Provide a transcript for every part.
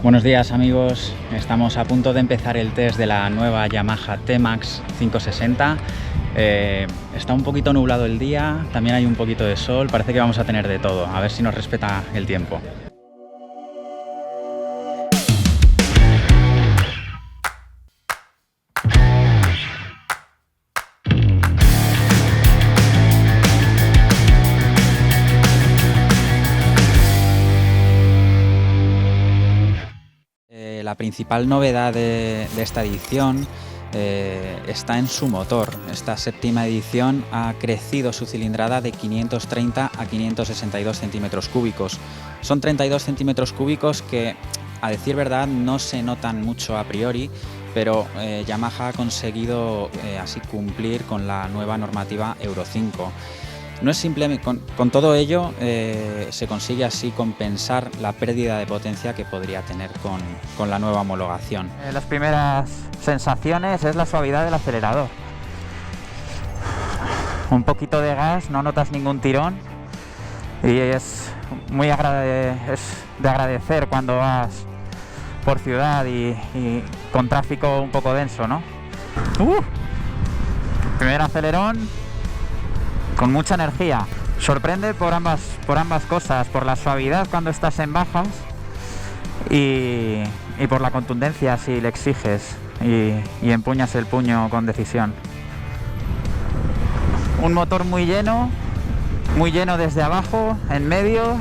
Buenos días amigos, estamos a punto de empezar el test de la nueva Yamaha T-Max 560. Está un poquito nublado el día, también hay un poquito de sol, parece que vamos a tener de todo, a ver si nos respeta el tiempo. La principal novedad de esta edición está en su motor. Esta séptima edición ha crecido su cilindrada de 530 a 562 centímetros cúbicos. Son 32 centímetros cúbicos que, a decir verdad, no se notan mucho a priori, pero Yamaha ha conseguido así cumplir con la nueva normativa Euro 5. No es simplemente, con todo ello se consigue así compensar la pérdida de potencia que podría tener con la nueva homologación. Las primeras sensaciones es la suavidad del acelerador. Un poquito de gas, no notas ningún tirón y es de agradecer cuando vas por ciudad y con tráfico un poco denso, ¿no? Primer acelerón con mucha energía. Sorprende por ambas cosas, por la suavidad cuando estás en bajas y por la contundencia si le exiges y empuñas el puño con decisión. Un motor muy lleno desde abajo, en medios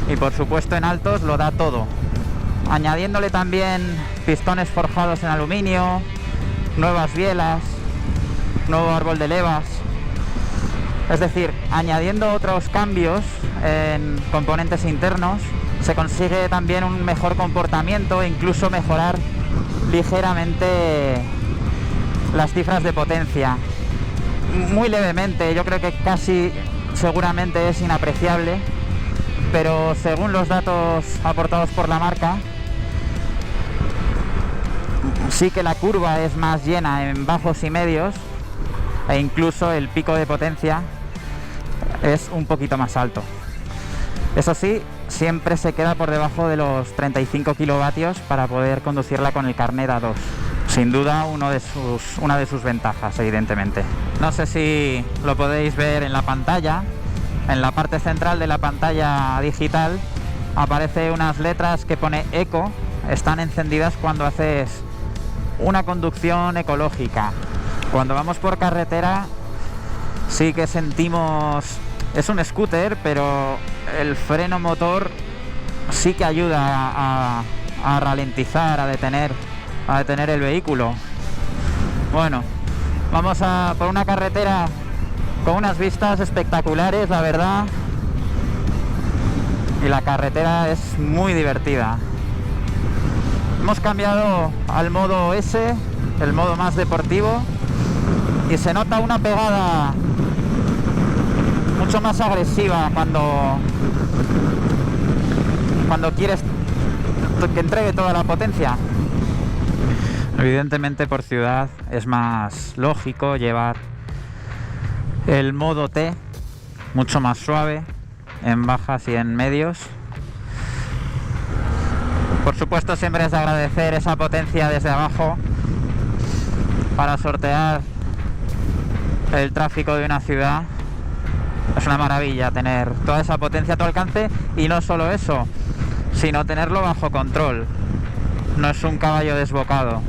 y por supuesto en altos lo da todo. Añadiéndole también pistones forjados en aluminio, nuevas bielas, nuevo árbol de levas. Es decir, añadiendo otros cambios en componentes internos, se consigue también un mejor comportamiento e incluso mejorar ligeramente las cifras de potencia. Muy levemente, yo creo que casi seguramente es inapreciable, pero según los datos aportados por la marca, sí que la curva es más llena en bajos y medios e incluso el pico de potencia es un poquito más alto. Eso sí, siempre se queda por debajo de los 35 kilovatios para poder conducirla con el carnet A2. Sin duda una de sus ventajas, evidentemente. No sé si lo podéis ver en la pantalla. En la parte central de la pantalla digital aparece unas letras que pone Eco. Están encendidas cuando haces una conducción ecológica. Cuando vamos por carretera sí que sentimos... Es un scooter, pero el freno motor sí que ayuda a ralentizar, a detener el vehículo. Bueno, vamos por una carretera con unas vistas espectaculares, la verdad. Y la carretera es muy divertida. Hemos cambiado al modo S, el modo más deportivo, y se nota una pegada mucho más agresiva cuando quieres que entregue toda la potencia. Evidentemente por ciudad es más lógico llevar el modo T, mucho más suave en bajas y en medios. Por supuesto siempre es de agradecer esa potencia desde abajo para sortear el tráfico de una ciudad. Es una maravilla tener toda esa potencia a tu alcance y no solo eso, sino tenerlo bajo control. No es un caballo desbocado.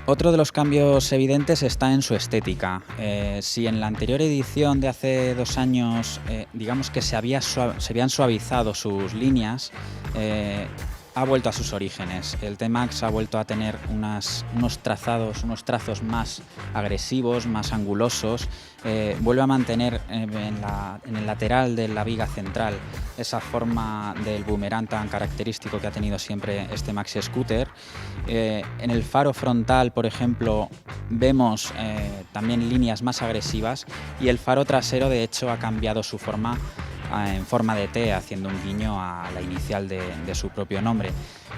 Otro de los cambios evidentes está en su estética. Si en la anterior edición de hace 2 años, digamos que se habían suavizado sus líneas, ha vuelto a sus orígenes. El T-Max ha vuelto a tener unos trazos más agresivos, más angulosos. Vuelve a mantener en el lateral de la viga central esa forma del boomerang tan característico que ha tenido siempre este maxi scooter. En el faro frontal, por ejemplo, vemos también líneas más agresivas y el faro trasero, de hecho, ha cambiado su forma en forma de T, haciendo un guiño a la inicial de su propio nombre.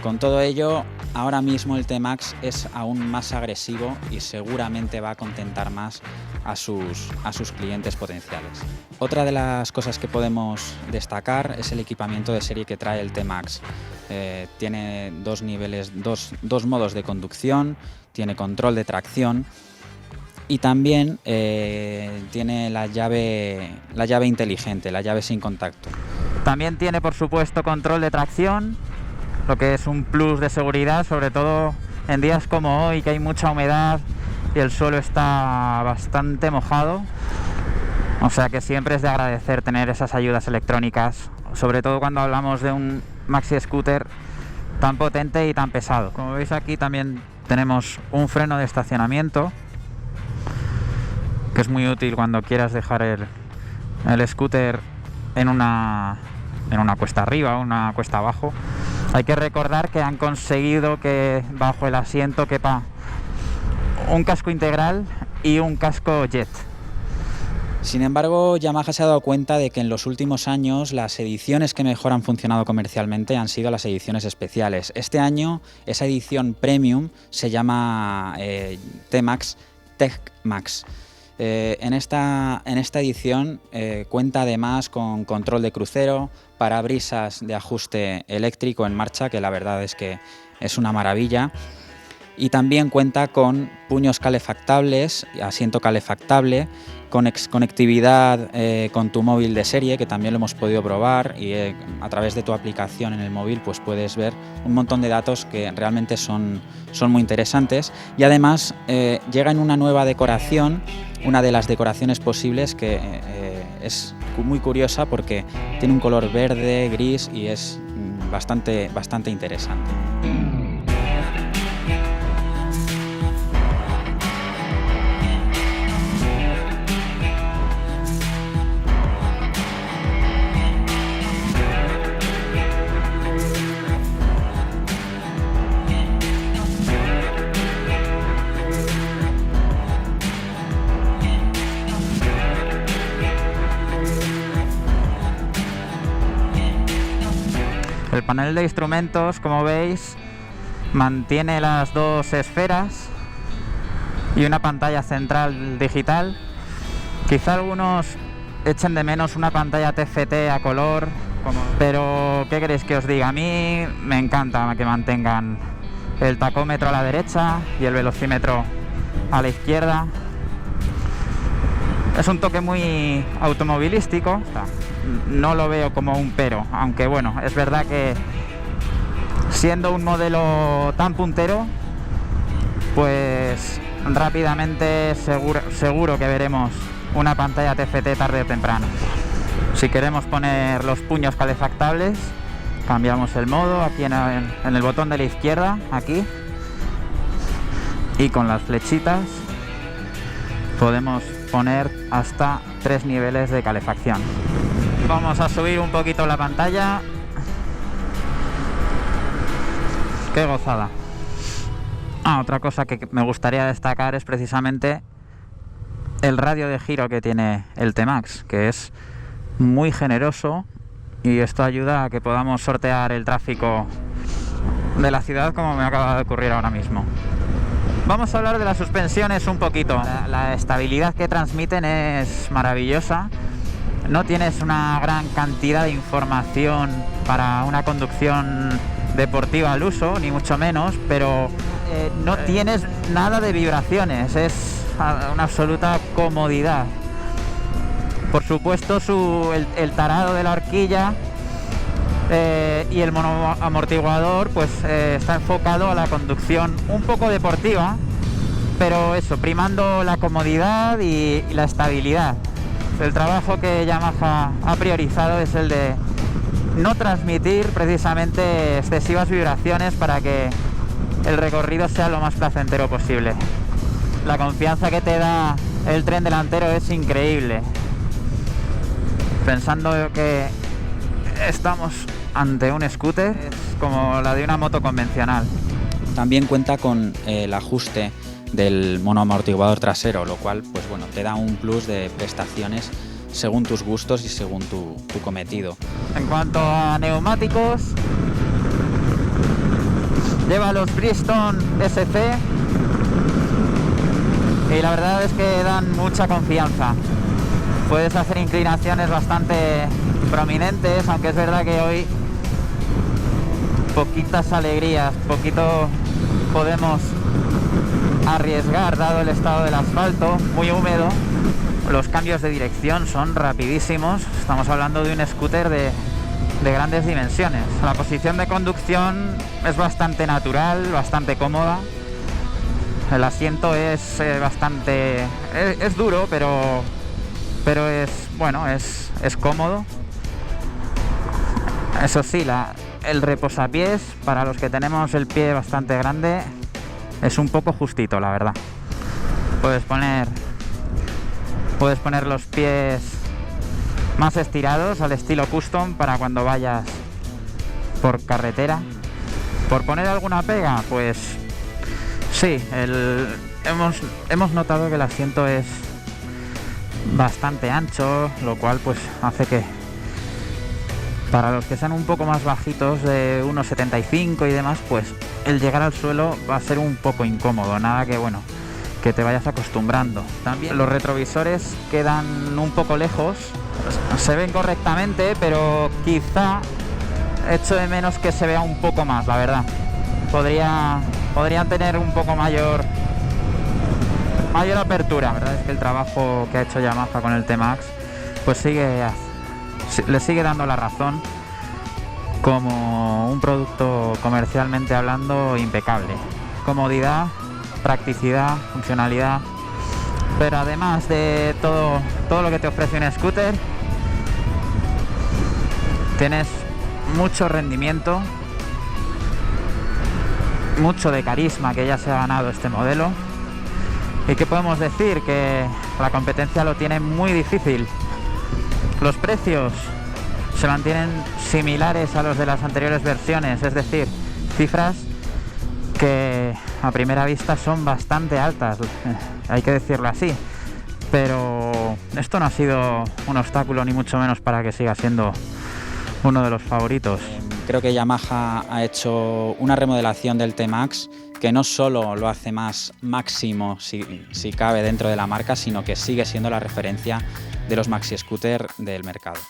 Con todo ello, ahora mismo el T-Max es aún más agresivo y seguramente va a contentar más a sus clientes potenciales. Otra de las cosas que podemos destacar es el equipamiento de serie que trae el T-Max. tiene dos niveles, dos modos de conducción, tiene control de tracción y también tiene la llave inteligente, la llave sin contacto. También tiene, por supuesto, control de tracción, lo que es un plus de seguridad, sobre todo en días como hoy, que hay mucha humedad y el suelo está bastante mojado. O sea que siempre es de agradecer tener esas ayudas electrónicas, sobre todo cuando hablamos de un maxi scooter tan potente y tan pesado. Como veis, aquí también tenemos un freno de estacionamiento, que es muy útil cuando quieras dejar el scooter en una cuesta arriba o una cuesta abajo. Hay que recordar que han conseguido que bajo el asiento quepa un casco integral y un casco jet. Sin embargo, Yamaha se ha dado cuenta de que en los últimos años las ediciones que mejor han funcionado comercialmente han sido las ediciones especiales. Este año esa edición premium se llama T-Max, Tech-Max. En esta edición cuenta además con control de crucero, parabrisas de ajuste eléctrico en marcha, que la verdad es que es una maravilla, y también cuenta con puños calefactables, asiento calefactable, conectividad con tu móvil de serie, que también lo hemos podido probar, y a través de tu aplicación en el móvil pues puedes ver un montón de datos que realmente son muy interesantes, y además llega en una nueva decoración, una de las decoraciones posibles, que es muy curiosa porque tiene un color verde, gris, y es bastante interesante. El panel de instrumentos, como veis, mantiene las dos esferas y una pantalla central digital. Quizá algunos echen de menos una pantalla TFT a color, pero ¿qué queréis que os diga? A mí me encanta que mantengan el tacómetro a la derecha y el velocímetro a la izquierda. Es un toque muy automovilístico, no lo veo como un pero, aunque bueno, es verdad que siendo un modelo tan puntero, pues rápidamente seguro que veremos una pantalla TFT tarde o temprano. Si queremos poner los puños calefactables, cambiamos el modo aquí en el botón de la izquierda, aquí, y con las flechitas podemos poner hasta 3 niveles de calefacción. Vamos a subir un poquito la pantalla. ¡Qué gozada! Otra cosa que me gustaría destacar es precisamente el radio de giro que tiene el T-Max, que es muy generoso, y esto ayuda a que podamos sortear el tráfico de la ciudad, como me acaba de ocurrir ahora mismo. Vamos a hablar de las suspensiones un poquito. La estabilidad que transmiten es maravillosa. No tienes una gran cantidad de información para una conducción deportiva al uso, ni mucho menos, pero no tienes nada de vibraciones, es una absoluta comodidad. Por supuesto, el tarado de la horquilla y el monoamortiguador pues está enfocado a la conducción un poco deportiva, pero eso, primando la comodidad y la estabilidad. El trabajo que Yamaha ha priorizado es el de no transmitir precisamente excesivas vibraciones para que el recorrido sea lo más placentero posible. La confianza que te da el tren delantero es increíble. Pensando que estamos ante un scooter, es como la de una moto convencional. También cuenta con el ajuste del monoamortiguador trasero, lo cual pues bueno, te da un plus de prestaciones según tus gustos y según tu cometido. En cuanto a neumáticos, lleva los Bridgestone SC y la verdad es que dan mucha confianza. Puedes hacer inclinaciones bastante prominentes, aunque es verdad que hoy poquitas alegrías, poquito podemos arriesgar dado el estado del asfalto, muy húmedo. Los cambios de dirección son rapidísimos, estamos hablando de un scooter de grandes dimensiones. La posición de conducción es bastante natural, bastante cómoda. El asiento es bastante... es duro, pero es bueno, es cómodo. Eso sí, el reposapiés, para los que tenemos el pie bastante grande, es un poco justito, la verdad. Puedes poner los pies más estirados al estilo custom para cuando vayas por carretera. Por poner alguna pega, pues sí, hemos notado que el asiento es bastante ancho, lo cual pues hace que para los que sean un poco más bajitos, de 1,75 y demás, pues el llegar al suelo va a ser un poco incómodo, nada que bueno, que te vayas acostumbrando. También los retrovisores quedan un poco lejos, se ven correctamente, pero quizá echo de menos que se vea un poco más, la verdad. Podrían tener un poco mayor apertura. La verdad es que el trabajo que ha hecho Yamaha con el T-Max pues le sigue dando la razón como un producto comercialmente hablando impecable. Comodidad, practicidad, funcionalidad, pero además de todo lo que te ofrece un scooter, tienes mucho rendimiento, mucho de carisma que ya se ha ganado este modelo. ¿Y qué podemos decir? Que la competencia lo tiene muy difícil. Los precios se mantienen similares a los de las anteriores versiones, es decir, cifras que a primera vista son bastante altas, hay que decirlo así, pero esto no ha sido un obstáculo ni mucho menos para que siga siendo uno de los favoritos. Creo que Yamaha ha hecho una remodelación del T-Max que no solo lo hace más máximo si cabe dentro de la marca, sino que sigue siendo la referencia de los maxi scooter del mercado.